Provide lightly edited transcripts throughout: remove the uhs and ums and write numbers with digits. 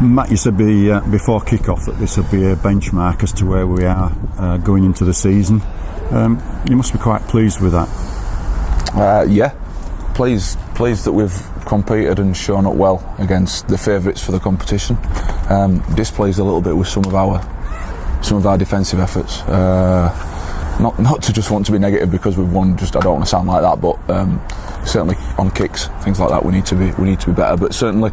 Matt, you said before kick-off that this would be a benchmark as to where we are going into the season. You must be quite pleased with that. Yeah, pleased that we've competed and shown up well against the favourites for the competition. Displeased a little bit with some of our defensive efforts. Not to just want to be negative because we've won. Just I don't want to sound like that, but certainly on kicks, things like that, we need to be better. But certainly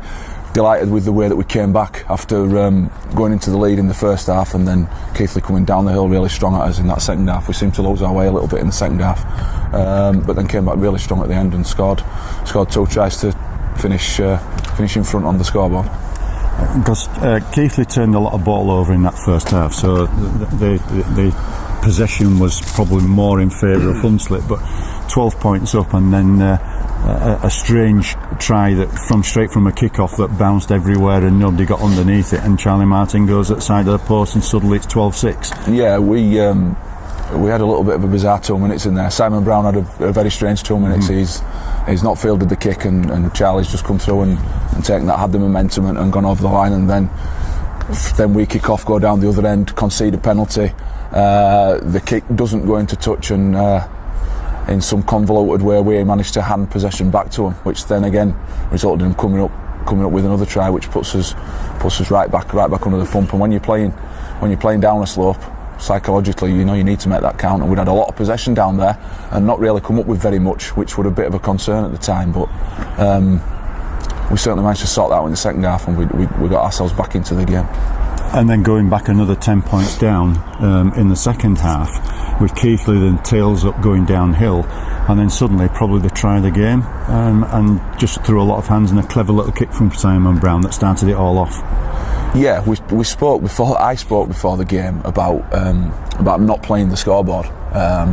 delighted with the way that we came back after going into the lead in the first half, and then Keighley coming down the hill really strong at us in that second half. We seemed to lose our way a little bit in the second half, but then came back really strong at the end and scored 2 tries to finish in front on the scoreboard. Because Keighley turned a lot of ball over in that first half, so the possession was probably more in favour of Hunslet, but 12 points up, and then a strange try that straight from a kick-off that bounced everywhere and nobody got underneath it, and Charlie Martin goes at the side of the post and suddenly it's 12-6. Yeah, we had a little bit of a bizarre 2 minutes in there. Simon Brown had a very strange 2 minutes. He's not fielded the kick, and Charlie's just come through and taken that, had the momentum and gone over the line, and then we kick off, go down the other end, concede a penalty. The kick doesn't go into touch, and in some convoluted way we managed to hand possession back to him, which then again resulted in him coming up with another try, which puts us right back under the pump. And when you're playing down a slope, psychologically, you need to make that count. And we'd had a lot of possession down there and not really come up with very much, which was a bit of a concern at the time. But we certainly managed to sort that out in the second half, and we got ourselves back into the game. And then going back another 10 points down in the second half, with Keighley then tails up going downhill, and then suddenly probably the try of the game, and just threw a lot of hands and a clever little kick from Simon Brown that started it all off. Yeah, I spoke before the game about not playing the scoreboard.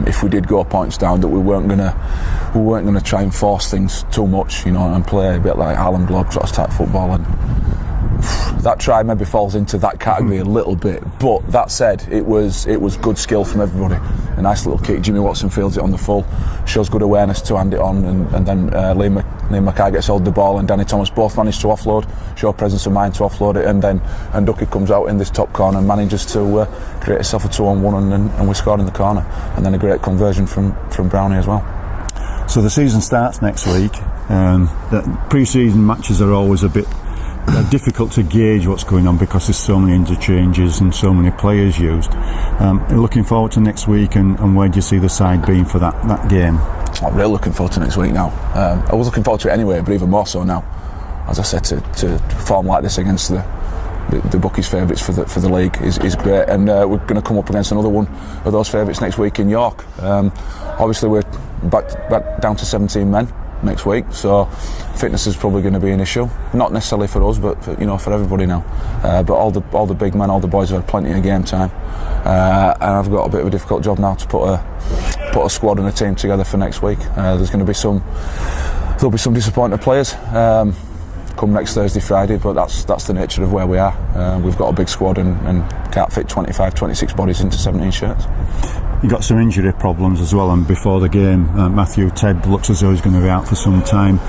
If we did go points down, that we weren't gonna try and force things too much, and play a bit like Harlem Globetrotters type football. And that try maybe falls into that category a little bit, but that said, it was good skill from everybody. A nice little kick. Jimmy Watson fields it on the full, shows good awareness to hand it on, and then Liam Mackay gets hold of the ball, and Danny Thomas both manage to offload, show presence of mind to offload it, and Ducky comes out in this top corner and manages to create himself a 2-on-1, and we scored in the corner, and then a great conversion from Brownie as well. So the season starts next week. The pre-season matches are always a bit difficult to gauge what's going on because there's so many interchanges and so many players used. Looking forward to next week, and where do you see the side being for that game? I'm really looking forward to next week now. I was looking forward to it anyway, but even more so now. As I said, to perform like this against the bookies' favourites for the league is great, and we're going to come up against another one of those favourites next week in York. Obviously we're back down to 17 men next week, so fitness is probably going to be an issue, not necessarily for us, but for everybody now. But all the big men, all the boys have had plenty of game time, and I've got a bit of a difficult job now to put a squad and a team together for next week. There'll be some disappointed players come next Thursday, Friday, but that's the nature of where we are. We've got a big squad and can't fit 25, 26 bodies into 17 shirts. You got some injury problems as well, and before the game, Matthew Ted looks as though he's going to be out for some time.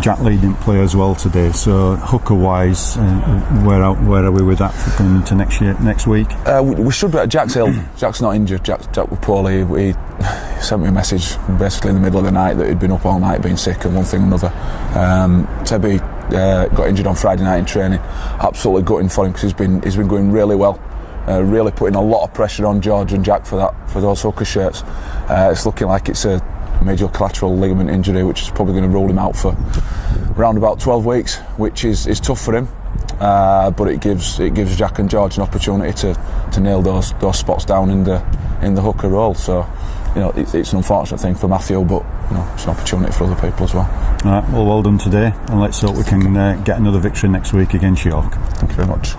Jack Lee didn't play as well today, so hooker-wise, where are we with that going into next week? We should be. Jack's ill. Jack's not injured. Jack was poorly. He sent me a message basically in the middle of the night that he'd been up all night being sick and one thing and another. Tebby got injured on Friday night in training. Absolutely gutting for him because he's been going really well. Really putting a lot of pressure on George and Jack for those hooker shirts. It's looking like it's a major collateral ligament injury, which is probably going to rule him out for around about 12 weeks, which is tough for him. But it gives Jack and George an opportunity to nail those spots down in the hooker role. So it's an unfortunate thing for Matthew, but it's an opportunity for other people as well. All right, well done today, and let's hope we can get another victory next week against York. Thank you very much.